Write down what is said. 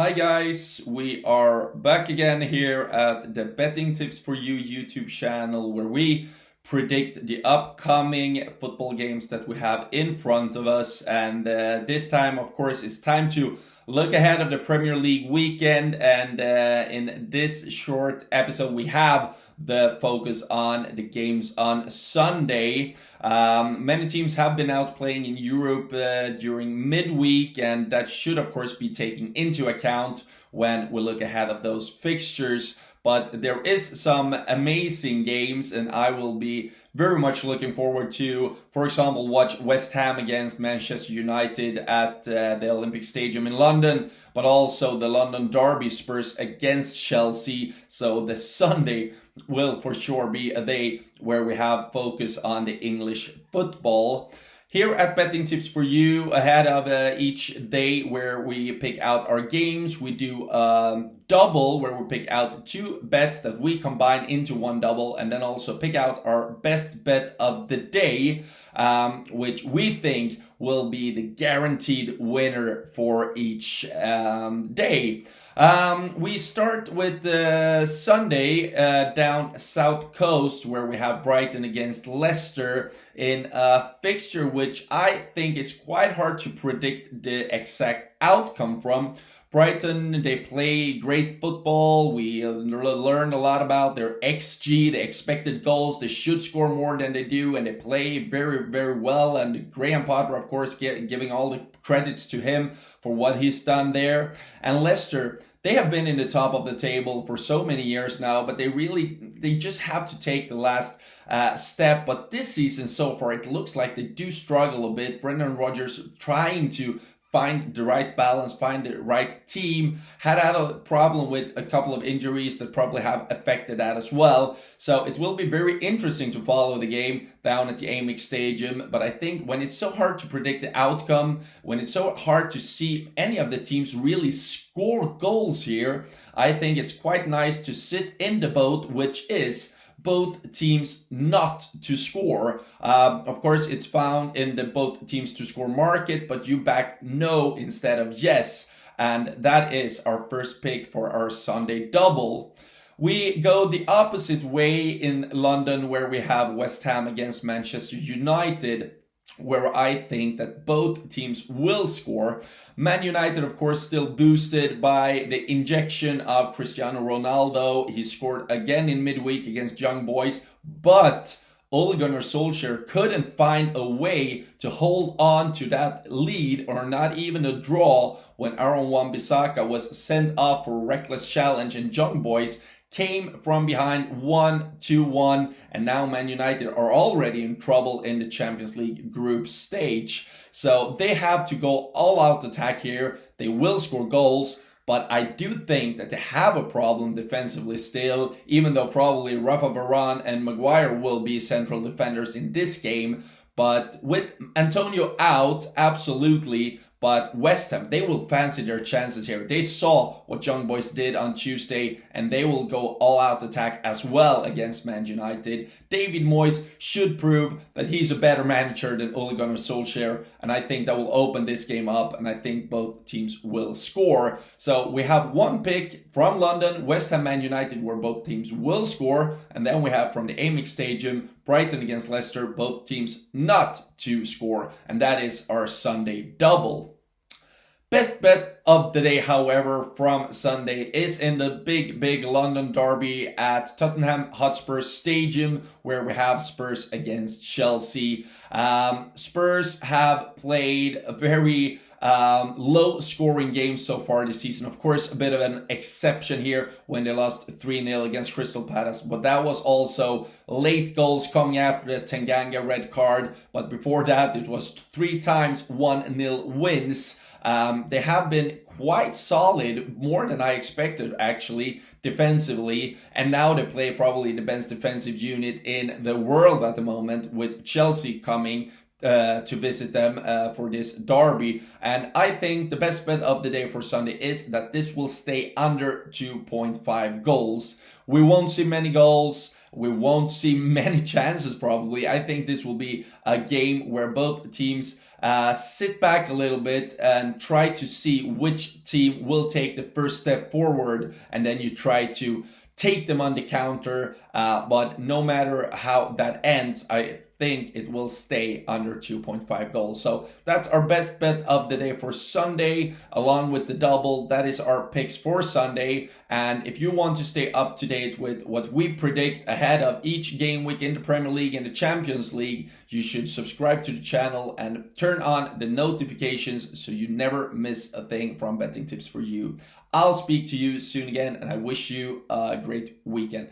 Hi guys, we are back again here at the Betting Tips for You YouTube channel where we predict the upcoming football games that we have in front of us. And this time, of course, it's time to look ahead of the Premier League weekend. And in this short episode, we have the focus on the games on Sunday. Many teams have been out playing in Europe during midweek, and that should, of course, be taken into account when we look ahead of those fixtures. But there is some amazing games, and I will be very much looking forward to, for example, watch West Ham against Manchester United at the Olympic Stadium in London, but also the London Derby, Spurs against Chelsea. So the Sunday will for sure be a day where we have focus on the English football. Here at Betting Tips for You, ahead of each day where we pick out our games, we do a double where we pick out two bets that we combine into one double, and then also pick out our best bet of the day, which we think will be the guaranteed winner for each day. We start with Sunday down South Coast where we have Brighton against Leicester in a fixture which I think is quite hard to predict the exact outcome from. Brighton, they play great football. We learned a lot about their XG, the expected goals. They should score more than they do, and they play very, very well. And Graham Potter, of course, giving all the credits to him for what he's done there. And Leicester, they have been in the top of the table for so many years now, but they just have to take the last step. But this season so far, it looks like they do struggle a bit. Brendan Rodgers trying to find the right balance, find the right team, had a problem with a couple of injuries that probably have affected that as well. So it will be very interesting to follow the game down at the Amex Stadium. But I think when it's so hard to predict the outcome, when it's so hard to see any of the teams really score goals here, I think it's quite nice to sit in the boat, which is both teams not to score. Of course, it's found in the both teams to score market, but you back no instead of yes. And that is our first pick for our Sunday double. We go the opposite way in London where we have West Ham against Manchester United, where I think that both teams will score. Man United, of course, still boosted by the injection of Cristiano Ronaldo. He scored again in midweek against Young Boys, but Ole Gunnar Solskjaer couldn't find a way to hold on to that lead or not even a draw when Aaron Wan-Bissaka was sent off for a reckless challenge, and Young Boys came from behind 1-1, and now Man United are already in trouble in the Champions League group stage. So they have to go all out attack here. They will score goals, but I do think that they have a problem defensively still, even though probably Rafa Varane and Maguire will be central defenders in this game. But with Antonio out, absolutely. But West Ham, they will fancy their chances here. They saw what Young Boys did on Tuesday, and they will go all-out attack as well against Man United. David Moyes should prove that he's a better manager than Ole Gunnar Solskjaer, and I think that will open this game up, and I think both teams will score. So we have one pick from London, West Ham Man United, where both teams will score, and then we have from the Amex Stadium, Brighton against Leicester, both teams not to score, and that is our Sunday double. Best bet of the day, however, from Sunday is in the big London derby at Tottenham Hotspur Stadium, where we have Spurs against Chelsea. Spurs have played a very low-scoring game so far this season. Of course, a bit of an exception here when they lost 3-0 against Crystal Palace, but that was also late goals coming after the Tanganga red card. But before that, it was 3 times 1-0 wins. They have been quite solid, more than I expected actually, defensively, and now they play probably the best defensive unit in the world at the moment, with Chelsea coming to visit them for this derby. And I think the best bet of the day for Sunday is that this will stay under 2.5 goals. We won't see many goals. We won't see many chances probably. I think this will be a game where both teams sit back a little bit and try to see which team will take the first step forward, and then you try to take them on the counter. But no matter how that ends, I think it will stay under 2.5 goals. So that's our best bet of the day for Sunday, along with the double. That is our picks for Sunday. And if you want to stay up to date with what we predict ahead of each game week in the Premier League and the Champions League, you should subscribe to the channel and turn on the notifications so you never miss a thing from Betting Tips for You. I'll speak to you soon again, and I wish you a great weekend.